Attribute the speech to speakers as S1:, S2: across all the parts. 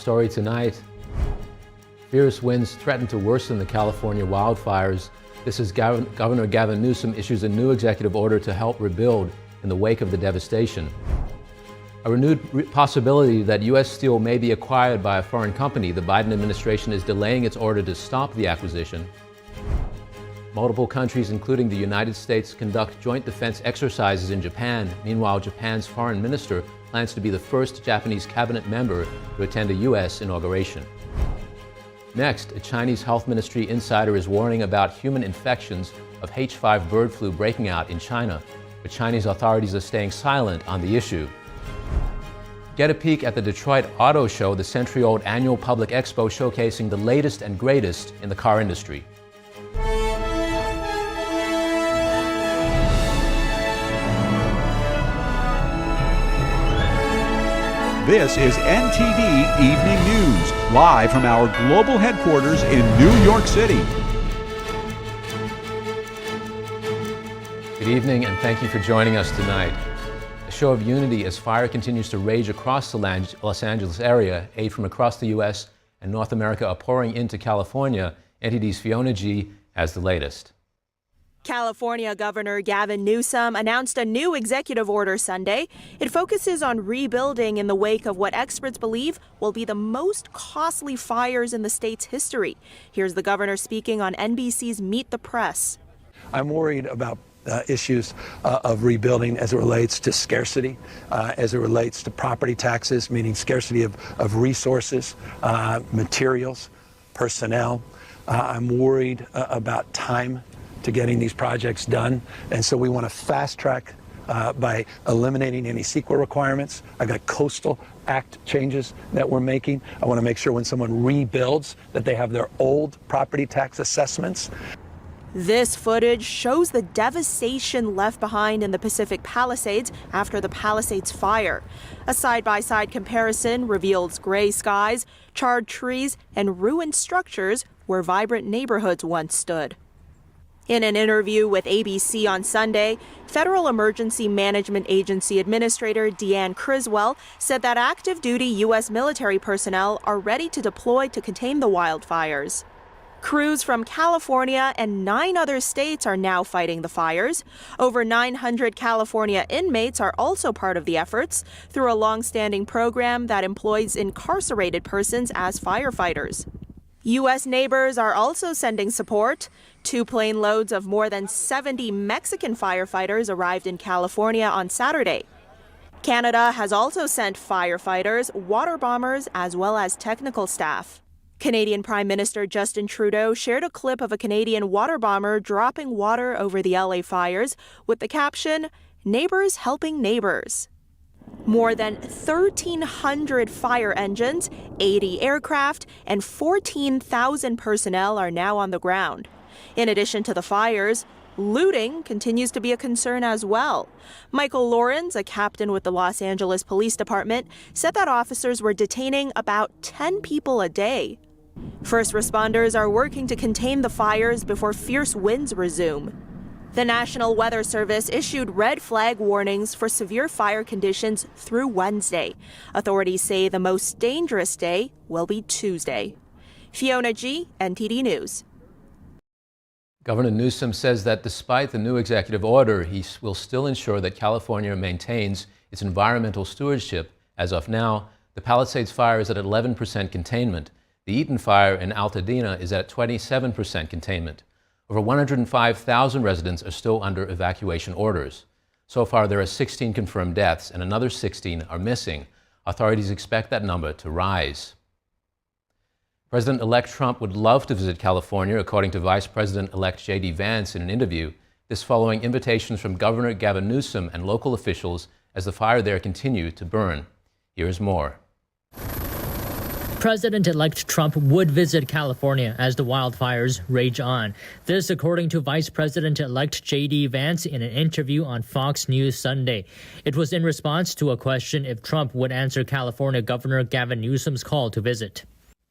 S1: story tonight. Fierce winds threaten to worsen the California wildfires. This as Governor Gavin Newsom issues a new executive order to help rebuild in the wake of the devastation. A renewed possibility that U.S. steel may be acquired by a foreign company. The Biden administration is delaying its order to stop the acquisition. Multiple countries, including the United States, conduct joint defense exercises in Japan. Meanwhile, Japan's foreign minister plans to be the first Japanese cabinet member to attend a U.S. inauguration. Next, a Chinese health ministry insider is warning about human infections of H5 bird flu breaking out in China, but Chinese authorities are staying silent on the issue. Get a peek at the Detroit Auto Show, the century-old annual public expo showcasing the latest and greatest in the car industry.
S2: This is NTD Evening News, live from our global headquarters in New York City.
S1: Good evening, and thank you for joining us tonight. A show of unity as fire continues to rage across the Los Angeles area. Aid from across the U.S. and North America are pouring into California. NTD's Fiona G. has the latest.
S3: California Governor Gavin Newsom announced a new executive order Sunday. It focuses on rebuilding in the wake of what experts believe will be the most costly fires in the state's history. Here's the governor speaking on NBC's Meet the Press.
S4: I'm worried about issues of rebuilding as it relates to scarcity, as it relates to property taxes, meaning scarcity of resources, materials, personnel. I'm worried about time to getting these projects done, and so we want to fast track by eliminating any CEQA requirements. I've got Coastal Act changes that we're making. I want to make sure when someone rebuilds that they have their old property tax assessments.
S3: This footage shows the devastation left behind in the Pacific Palisades after the Palisades fire. A side-by-side comparison reveals gray skies, charred trees, and ruined structures where vibrant neighborhoods once stood. In an interview with ABC on Sunday, Federal Emergency Management Agency Administrator Deanne Criswell said that active-duty U.S. military personnel are ready to deploy to contain the wildfires. Crews from California and 9 other states are now fighting the fires. Over 900 California inmates are also part of the efforts through a long-standing program that employs incarcerated persons as firefighters. U.S. neighbors are also sending support. 2 plane loads of more than 70 Mexican firefighters arrived in California on Saturday. Canada has also sent firefighters, water bombers, as well as technical staff. Canadian Prime Minister Justin Trudeau shared a clip of a Canadian water bomber dropping water over the LA fires with the caption, "Neighbors helping neighbors." More than 1,300 fire engines, 80 aircraft, and 14,000 personnel are now on the ground. In addition to the fires, looting continues to be a concern as well. Michael Lawrence, a captain with the Los Angeles Police Department, said that officers were detaining about 10 people a day. First responders are working to contain the fires before fierce winds resume. The National Weather Service issued red flag warnings for severe fire conditions through Wednesday. Authorities say the most dangerous day will be Tuesday. Fiona G., NTD News.
S1: Governor Newsom says that despite the new executive order, he will still ensure that California maintains its environmental stewardship. As of now, the Palisades fire is at 11% containment. The Eaton fire in Altadena is at 27% containment. Over 105,000 residents are still under evacuation orders. So far, there are 16 confirmed deaths and another 16 are missing. Authorities expect that number to rise. President-elect Trump would love to visit California, according to Vice President-elect J.D. Vance in an interview. This following invitations from Governor Gavin Newsom and local officials as the fire there continued to burn. Here is more.
S5: President-elect Trump would visit California as the wildfires rage on. This according to Vice President-elect J.D. Vance in an interview on Fox News Sunday. It was in response to a question if Trump would answer California Governor Gavin Newsom's call to visit.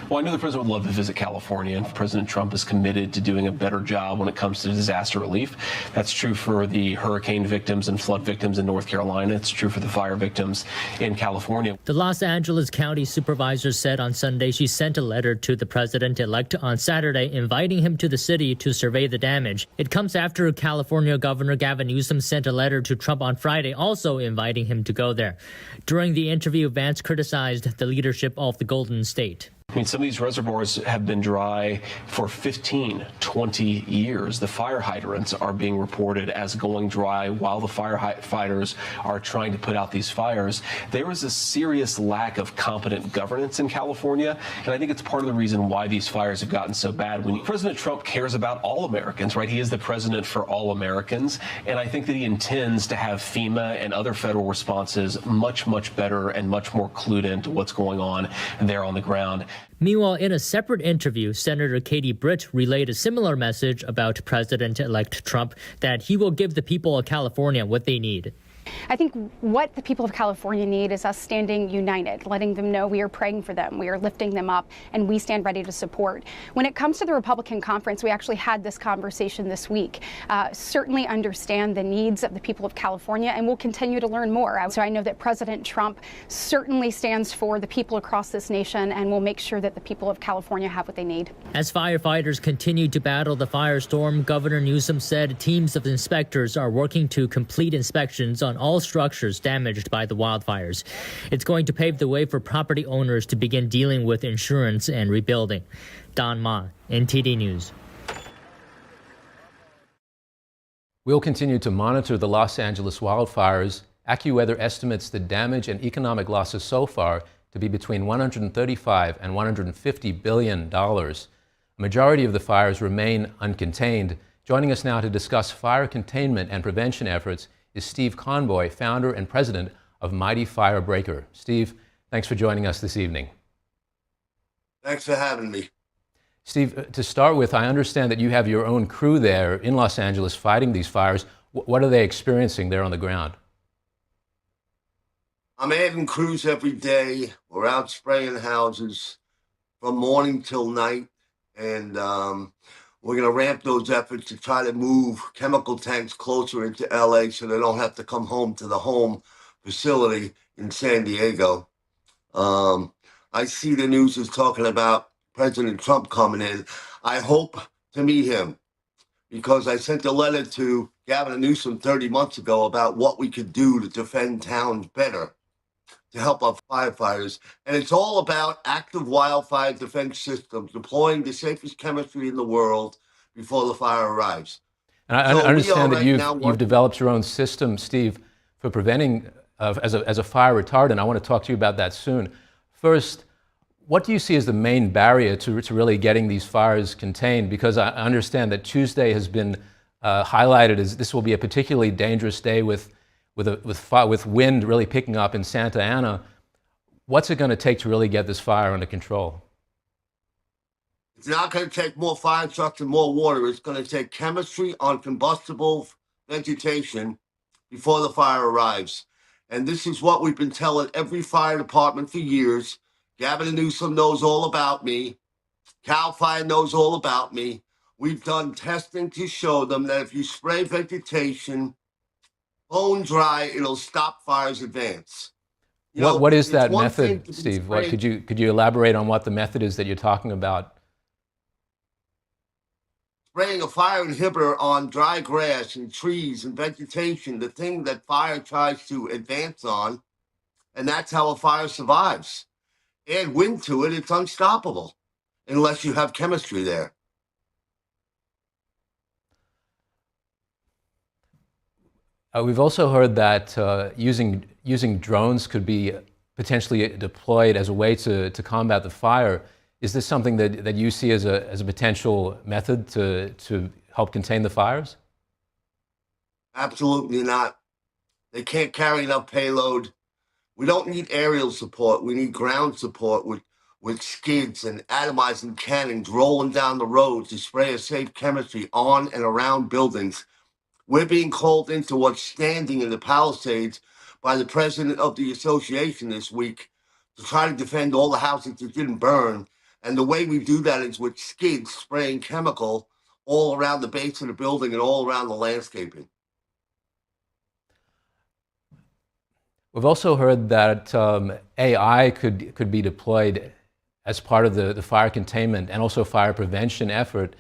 S6: Well, I know the president would love to visit California, and President Trump is committed to doing a better job when it comes to disaster relief. That's true for the hurricane victims and flood victims in North Carolina. It's true for the fire victims in California.
S5: The Los Angeles County supervisor said on Sunday she sent a letter to the president-elect on Saturday inviting him to the city to survey the damage. It comes after California Governor Gavin Newsom sent a letter to Trump on Friday also inviting him to go there. During the interview, Vance criticized the leadership of the Golden State.
S6: I mean, some of these reservoirs have been dry for 15, 20 years. The fire hydrants are being reported as going dry while the firefighters are trying to put out these fires. There is a serious lack of competent governance in California, and I think it's part of the reason why these fires have gotten so bad. When President Trump cares about all Americans, right? He is the president for all Americans, and I think that he intends to have FEMA and other federal responses much, much better and much more clued into what's going on there on the ground.
S5: Meanwhile, in a separate interview, Senator Katie Britt relayed a similar message about President-elect Trump, that he will give the people of California what they need.
S7: I think what the people of California need is us standing united, letting them know we are praying for them, we are lifting them up, and we stand ready to support. When it comes to the Republican conference, we actually had this conversation this week. Certainly understand the needs of the people of California, and we'll continue to learn more. So I know that President Trump certainly stands for the people across this nation, and will make sure that the people of California have what they need.
S5: As firefighters continue to battle the firestorm, Governor Newsom said teams of inspectors are working to complete inspections on all structures damaged by the wildfires. It's going to pave the way for property owners to begin dealing with insurance and rebuilding. Don Ma, NTD News.
S1: We'll continue to monitor the Los Angeles wildfires. AccuWeather estimates the damage and economic losses so far to be between $135 and $150 billion. A majority of the fires remain uncontained. Joining us now to discuss fire containment and prevention efforts is Steve Conboy, founder and president of Mighty Firebreaker. Steve, thanks for joining us this evening.
S8: Thanks for having me.
S1: Steve, to start with, I understand that you have your own crew there in Los Angeles fighting these fires. What are they experiencing there on the ground?
S8: I'm adding crews every day. We're out spraying houses from morning till night, and we're going to ramp those efforts to try to move chemical tanks closer into LA so they don't have to come home to the home facility in San Diego. I see the news is talking about President Trump coming in. I hope to meet him, because I sent a letter to Gavin Newsom 30 months ago about what we could do to defend towns better, to help our firefighters. And it's all about active wildfire defense systems, deploying the safest chemistry in the world before the fire arrives.
S1: And I understand that you've developed your own system, Steve, for preventing, as a fire retardant. I want to talk to you about that soon. First, what do you see as the main barrier to really getting these fires contained? Because I understand that Tuesday has been highlighted as this will be a particularly dangerous day with wind really picking up in Santa Ana. What's it going to take to really get this fire under control?
S8: It's not going to take more fire trucks and more water. It's going to take chemistry on combustible vegetation before the fire arrives. And this is what we've been telling every fire department for years. Gavin Newsom knows all about me. CAL FIRE knows all about me. We've done testing to show them that if you spray vegetation bone dry, it'll stop fires advance.
S1: What is that method, Steve? Could you elaborate on what the method is that you're talking about?
S8: Spraying a fire inhibitor on dry grass and trees and vegetation, the thing that fire tries to advance on, and that's how a fire survives. Add wind to it, it's unstoppable, unless you have chemistry there.
S1: We've also heard that using drones could be potentially deployed as a way to combat the fire. Is this something that you see as a potential method to help contain the fires?
S8: Absolutely not. They can't carry enough payload. We don't need aerial support. We need ground support with skids and atomizing cannons rolling down the road to spray a safe chemistry on and around buildings. We're being called into what's standing in the Palisades by the president of the association this week to try to defend all the houses that didn't burn And the way we do that is with skids spraying chemical all around the base of the building and all around the landscaping.
S1: We've also heard that AI could be deployed as part of the fire containment and also fire prevention effort.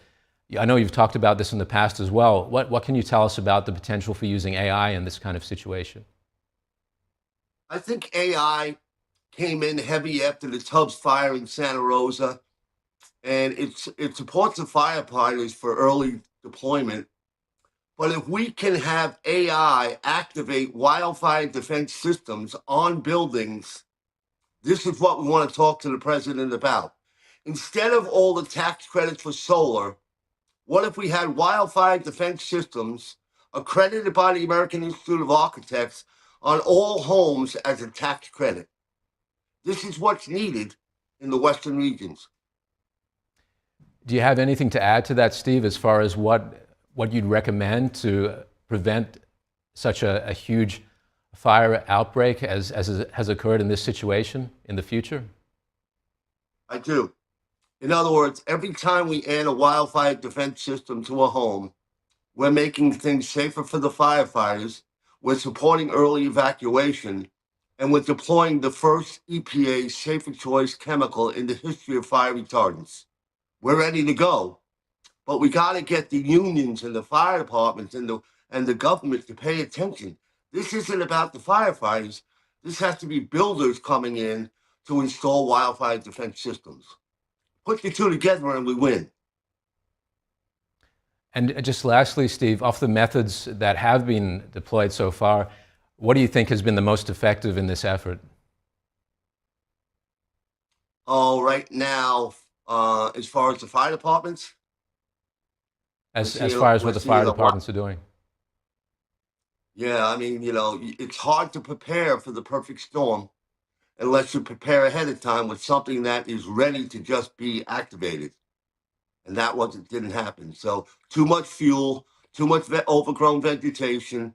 S1: I know you've talked about this in the past as well. What can you tell us about the potential for using AI in this kind of situation?
S8: I think AI came in heavy after the Tubbs fire in Santa Rosa, and it supports the firefighters for early deployment. But if we can have AI activate wildfire defense systems on buildings, this is what we want to talk to the president about. Instead of all the tax credits for solar, what if we had wildfire defense systems accredited by the American Institute of Architects on all homes as a tax credit? This is what's needed in the Western regions.
S1: Do you have anything to add to that, Steve, as far as what you'd recommend to prevent such a huge fire outbreak as has occurred in this situation in the future?
S8: I do. In other words, every time we add a wildfire defense system to a home, we're making things safer for the firefighters, we're supporting early evacuation, and we're deploying the first EPA Safer Choice chemical in the history of fire retardants. We're ready to go, but we got to get the unions and the fire departments and the government to pay attention. This isn't about the firefighters. This has to be builders coming in to install wildfire defense systems. Put the two together and we win.
S1: And just lastly, Steve, of the methods that have been deployed so far, what do you think has been the most effective in this effort?
S8: Oh, right now, as far as the fire departments?
S1: As far as what the fire departments are doing?
S8: Yeah, I mean, it's hard to prepare for the perfect storm unless you prepare ahead of time with something that is ready to just be activated. And that didn't happen. So too much fuel, too much overgrown vegetation.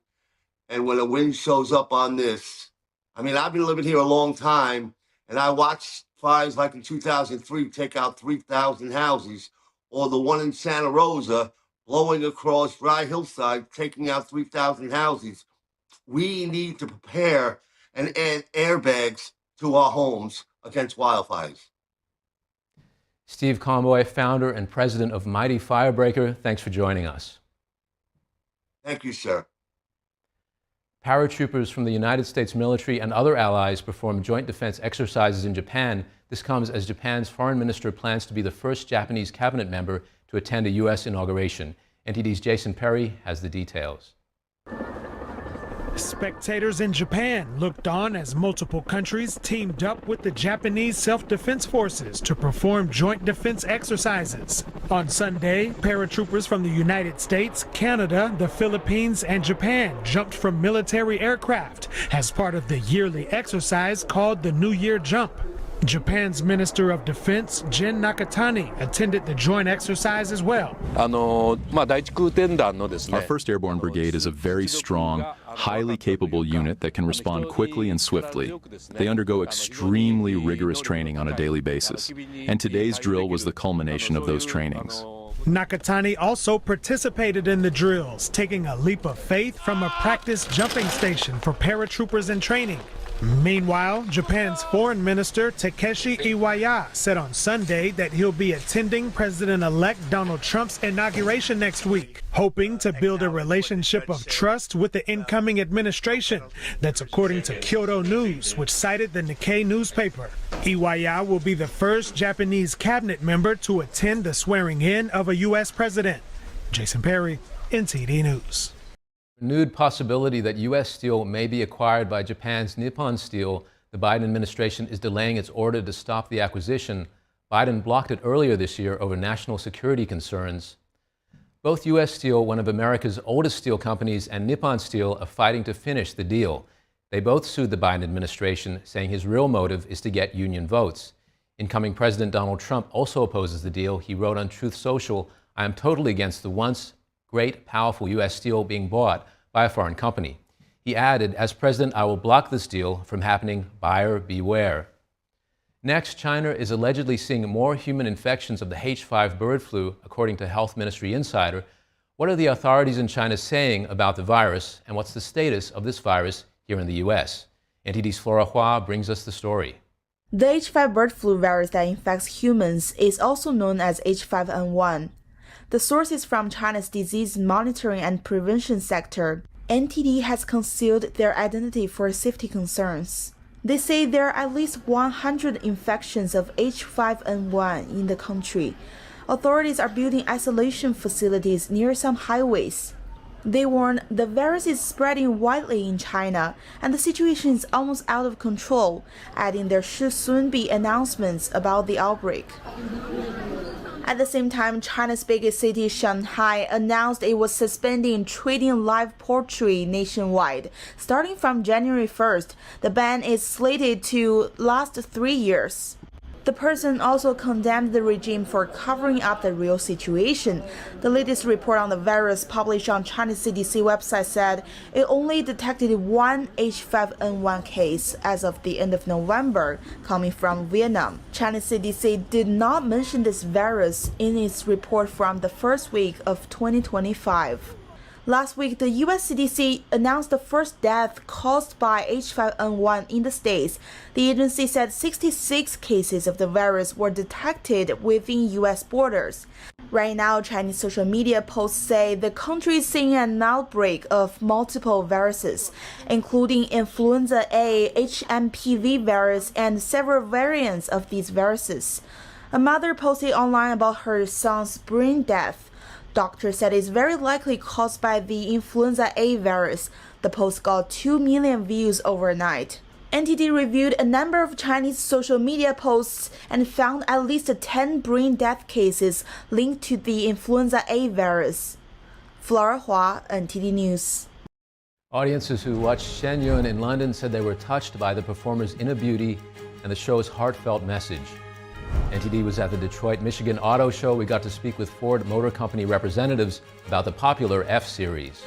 S8: And when a wind shows up on this, I mean, I've been living here a long time, and I watched fires like in 2003 take out 3,000 houses, or the one in Santa Rosa blowing across dry hillside, taking out 3,000 houses. We need to prepare and add airbags to our homes against wildfires.
S1: Steve Conboy, founder and president of Mighty Firebreaker, thanks for joining us.
S8: Thank you, sir.
S1: Paratroopers from the United States military and other allies perform joint defense exercises in Japan. This comes as Japan's foreign minister plans to be the first Japanese cabinet member to attend a U.S. inauguration. NTD's Jason Perry has the details.
S9: Spectators in Japan looked on as multiple countries teamed up with the Japanese self-defense forces to perform joint defense exercises. On Sunday, paratroopers from the United States, Canada, the Philippines, and Japan jumped from military aircraft as part of the yearly exercise called the New Year Jump. Japan's Minister of Defense, Jin Nakatani, attended the joint exercise as well.
S10: Our 1st Airborne Brigade is a very strong, highly capable unit that can respond quickly and swiftly. They undergo extremely rigorous training on a daily basis, and today's drill was the culmination of those trainings.
S9: Nakatani also participated in the drills, taking a leap of faith from a practice jumping station for paratroopers in training. Meanwhile, Japan's Foreign Minister Takeshi Iwaya said on Sunday that he'll be attending President-elect Donald Trump's inauguration next week, hoping to build a relationship of trust with the incoming administration. That's according to Kyodo News, which cited the Nikkei newspaper. Iwaya will be the first Japanese cabinet member to attend the swearing-in of a U.S. president. Jason Perry, NTD News.
S1: Renewed possibility that U.S. steel may be acquired by Japan's Nippon Steel. The Biden administration is delaying its order to stop the acquisition. Biden blocked it earlier this year over national security concerns. Both U.S. Steel, one of America's oldest steel companies, and Nippon Steel are fighting to finish the deal. They both sued the Biden administration, saying his real motive is to get union votes. Incoming President Donald Trump also opposes the deal. He wrote on Truth Social, "I am totally against the once great, powerful U.S. steel being bought by a foreign company." He added, "As president, I will block this deal from happening. Buyer beware." Next, China is allegedly seeing more human infections of the H5 bird flu, according to Health Ministry Insider. What are the authorities in China saying about the virus, and what's the status of this virus here in the U.S.? NTD's Flora Hua brings us the story.
S11: The H5 bird flu virus that infects humans is also known as H5N1. The source is from China's Disease Monitoring and Prevention Sector. NTD has concealed their identity for safety concerns. They say there are at least 100 infections of H5N1 in the country. Authorities are building isolation facilities near some highways. They warn the virus is spreading widely in China and the situation is almost out of control, adding there should soon be announcements about the outbreak. At the same time, China's biggest city, Shanghai, announced it was suspending trading live poultry nationwide. Starting from January 1st, the ban is slated to last 3 years. The person also condemned the regime for covering up the real situation. The latest report on the virus published on China's CDC website said it only detected one H5N1 case as of the end of November, coming from Vietnam. China's CDC did not mention this virus in its report from the first week of 2025. Last week, the U.S. CDC announced the first death caused by H5N1 in the States. The agency said 66 cases of the virus were detected within U.S. borders. Right now, Chinese social media posts say the country is seeing an outbreak of multiple viruses, including influenza A, HMPV virus, and several variants of these viruses. A mother posted online about her son's brain death. Doctor said it's very likely caused by the influenza A virus. The post got 2 million views overnight. NTD reviewed a number of Chinese social media posts and found at least 10 brain death cases linked to the influenza A virus. Flora Hua, NTD News.
S1: Audiences who watched Shen Yun in London said they were touched by the performer's inner beauty and the show's heartfelt message. NTD was at the Detroit, Michigan Auto Show. We got to speak with Ford Motor Company representatives about the popular F-Series.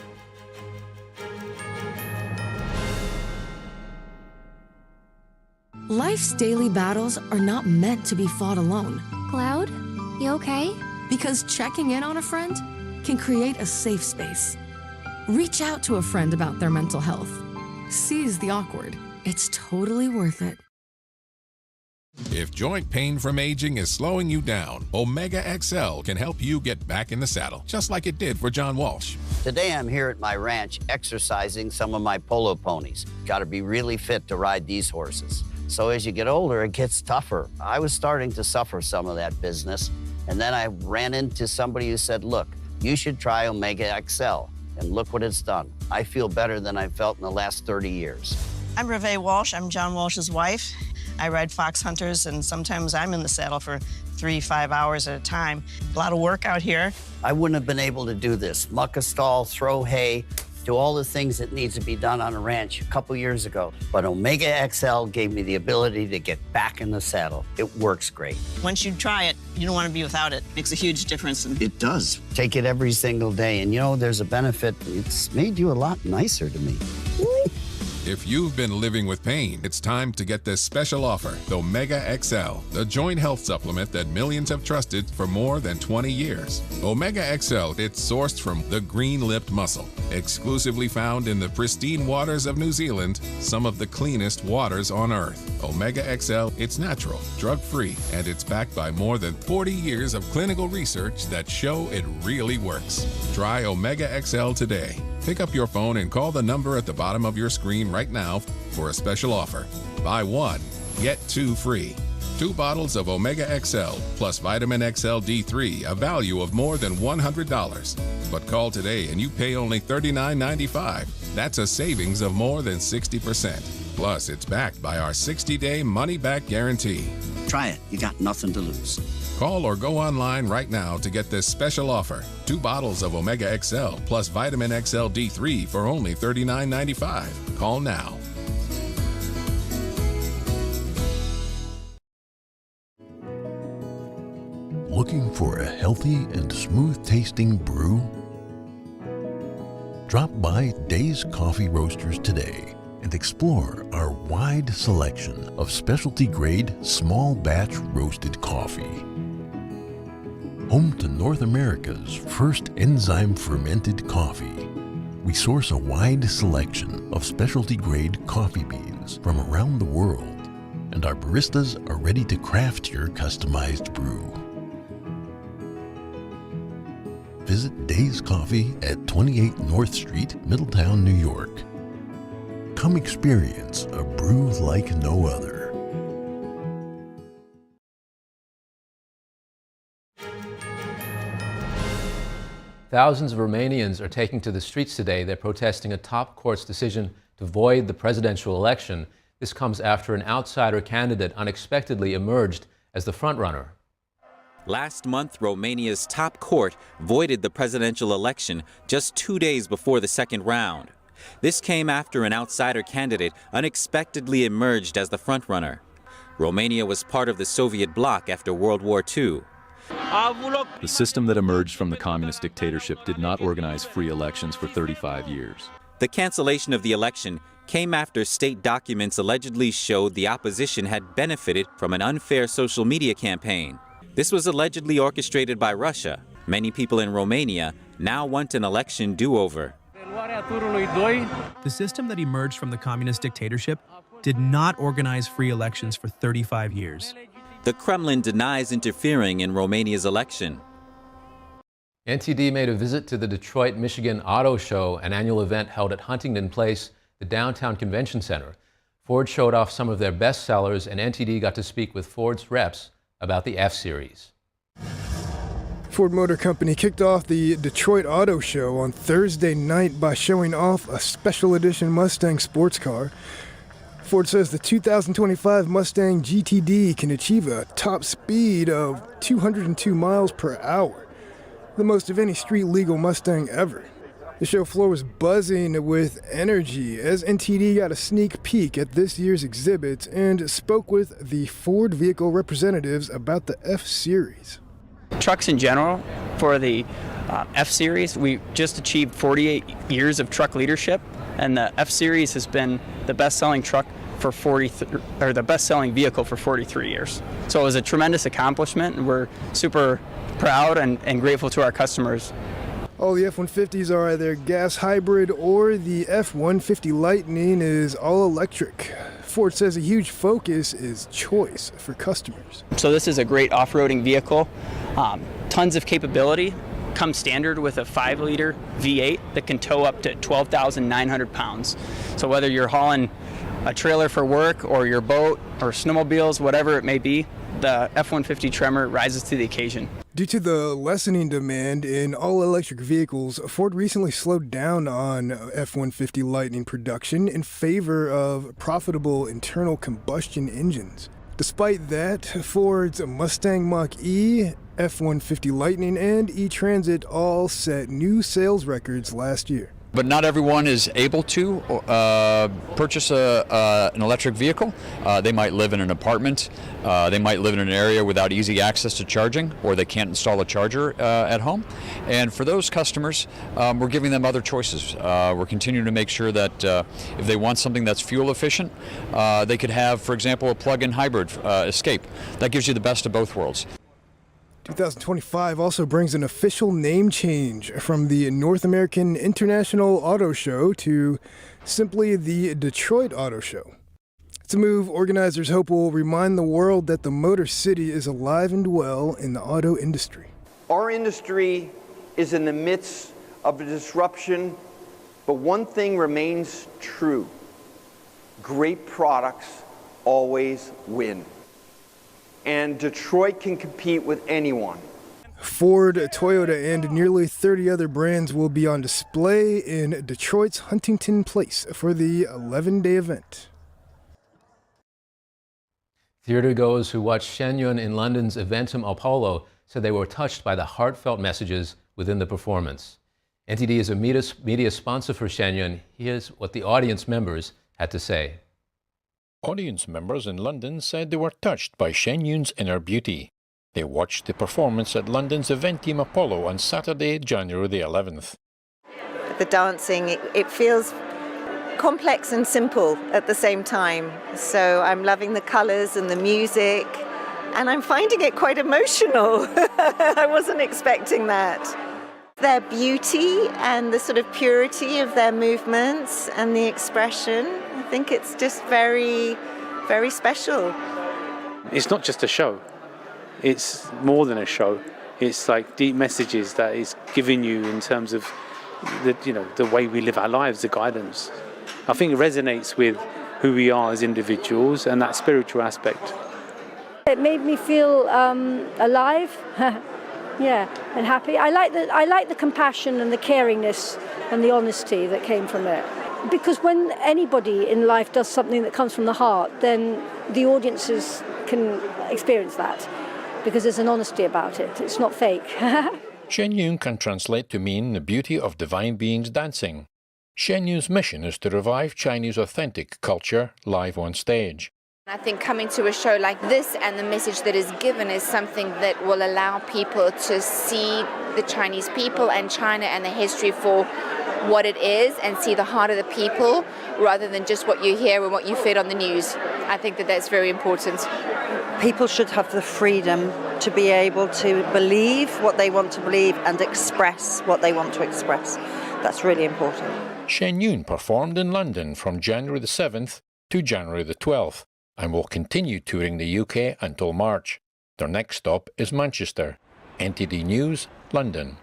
S12: Life's daily battles are not meant to be fought alone.
S13: Cloud, you okay?
S12: Because checking in on a friend can create a safe space. Reach out to a friend about their mental health. Seize the awkward. It's totally worth it.
S14: If joint pain from aging is slowing you down, Omega XL can help you get back in the saddle, just like it did for John Walsh.
S15: Today I'm here at my ranch exercising some of my polo ponies. Got to be really fit to ride these horses. So as you get older, it gets tougher. I was starting to suffer some of that business, and then I ran into somebody who said, look, you should try Omega XL, and look what it's done. I feel better than I felt in the last 30 years.
S16: I'm Reve Walsh. I'm John Walsh's wife. I ride fox hunters, and sometimes I'm in the saddle for 3-5 hours at a time. A lot of work out here.
S15: I wouldn't have been able to do this. Muck a stall, throw hay, do all the things that needs to be done on a ranch a couple years ago. But Omega XL gave me the ability to get back in the saddle. It works great.
S16: Once you try it, you don't want to be without it. Makes a huge difference.
S15: It does. Take it every single day, and you know, there's a benefit. It's made you a lot nicer to me.
S14: If you've been living with pain, it's time to get this special offer, the Omega XL, the joint health supplement that millions have trusted for more than 20 years. Omega XL, it's sourced from the green-lipped mussel, exclusively found in the pristine waters of New Zealand, some of the cleanest waters on Earth. Omega XL, it's natural, drug-free, and it's backed by more than 40 years of clinical research that show it really works. Try Omega XL today. Pick up your phone and call the number at the bottom of your screen right now for a special offer. Buy one, get two free. 2 bottles of Omega XL plus Vitamin XL D3, a value of more than $100. But call today and you pay only $39.95. That's a savings of more than 60%. Plus, it's backed by our 60-day money-back guarantee.
S15: Try it. You got nothing to lose.
S14: Call or go online right now to get this special offer. 2 bottles of Omega XL plus Vitamin XL D3 for only $39.95. Call now.
S17: Looking for a healthy and smooth-tasting brew? Drop by Dave's Coffee Roasters today and explore our wide selection of specialty-grade, small-batch roasted coffee. Home to North America's first enzyme-fermented coffee, we source a wide selection of specialty-grade coffee beans from around the world, and our baristas are ready to craft your customized brew. Visit Days Coffee at 28 North Street, Middletown, New York. Come experience a brew like no other.
S1: Thousands of Romanians are taking to the streets today. They're protesting a top court's decision to void the presidential election. This comes after an outsider candidate unexpectedly emerged as the frontrunner.
S18: Last month, Romania's top court voided the presidential election just 2 days before the second round. This came after an outsider candidate unexpectedly emerged as the frontrunner. Romania was part of the Soviet bloc after World War II.
S10: The system that emerged from the communist dictatorship did not organize free elections for 35 years.
S18: The cancellation of the election came after state documents allegedly showed the opposition had benefited from an unfair social media campaign. This was allegedly orchestrated by Russia. Many people in Romania now want an election do-over.
S19: The system that emerged from the communist dictatorship did not organize free elections for 35 years.
S18: The Kremlin denies interfering in Romania's election.
S1: NTD made a visit to the Detroit, Michigan Auto Show, an annual event held at Huntington Place, the downtown convention center. Ford showed off some of their best sellers, and NTD got to speak with Ford's reps about the F-Series.
S20: Ford Motor Company kicked off the Detroit Auto Show on Thursday night by showing off a special edition Mustang sports car. Ford says the 2025 Mustang GTD can achieve a top speed of 202 miles per hour, the most of any street-legal Mustang ever. The show floor was buzzing with energy as NTD got a sneak peek at this year's exhibit and spoke with the Ford vehicle representatives about the F-Series.
S21: Trucks in general, for the F-Series, we just achieved 48 years of truck leadership, and the F-Series has been the best-selling truck for the best-selling vehicle for 43 years. So it was a tremendous accomplishment, and we're super proud and grateful to our customers.
S20: All the F-150s are either gas hybrid or the F-150 Lightning is all electric. Ford says a huge focus is choice for customers.
S21: So this is a great off-roading vehicle. Tons of capability. Comes standard with a 5-liter V8 that can tow up to 12,900 pounds. So whether you're hauling a trailer for work or your boat or snowmobiles, whatever it may be, the F-150 Tremor rises to the occasion.
S20: Due to the lessening demand in all-electric vehicles, Ford recently slowed down on F-150 Lightning production in favor of profitable internal combustion engines. Despite that, Ford's Mustang Mach-E, F-150 Lightning, and E-Transit all set new sales records last year.
S22: But not everyone is able to purchase an electric vehicle. They might live in an apartment, they might live in an area without easy access to charging, or they can't install a charger at home. And for those customers, we're giving them other choices. We're continuing to make sure that if they want something that's fuel efficient, they could have, for example, a plug-in hybrid Escape. That gives you the best of both worlds.
S20: 2025 also brings an official name change from the North American International Auto Show to simply the Detroit Auto Show. It's a move organizers hope will remind the world that the Motor City is alive and well in the auto industry.
S23: Our industry is in the midst of a disruption, but one thing remains true. Great products always win. And Detroit can compete with anyone.
S20: Ford, Toyota, and nearly 30 other brands will be on display in Detroit's Huntington Place for the 11-day event.
S1: Theatergoers who watched Shen Yun in London's Eventum Apollo said they were touched by the heartfelt messages within the performance. NTD is a media sponsor for Shen Yun. Here's what the audience members had to say.
S24: Audience members in London said they were touched by Shen Yun's inner beauty. They watched the performance at London's Eventum Apollo on Saturday, January the 11th.
S25: The dancing, it feels
S2: complex and simple at the same time. So I'm loving the colors and the music, and I'm finding it quite emotional. I wasn't expecting that. Their beauty and the sort of purity of their movements and the expression, I think it's just very, very special.
S3: It's not just a show. It's more than a show. It's like deep messages that it's giving you in terms of the way we live our lives, the guidance. I think it resonates with who we are as individuals and that spiritual aspect.
S4: It made me feel alive, yeah, and happy. I like the compassion and the caringness and the honesty that came from it. Because when anybody in life does something that comes from the heart, then the audiences can experience that, because there's an honesty about it. It's not fake.
S24: Shen Yun can translate to mean the beauty of divine beings dancing. Shen Yun's mission is to revive Chinese authentic culture live on stage.
S6: I think coming to a show like this and the message that is given is something that will allow people to see the Chinese people and China and the history for what it is and see the heart of the people rather than just what you hear and what you feed on the news. I think that that's very important.
S25: People should have the freedom to be able to believe what they want to believe and express what they want to express. That's really important.
S24: Shen Yun performed in London from January the 7th to January the 12th and will continue touring the UK until March. Their next stop is Manchester. NTD News, London.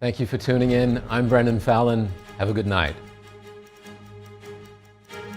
S1: Thank you for tuning in. I'm Brendan Fallon. Have a good night.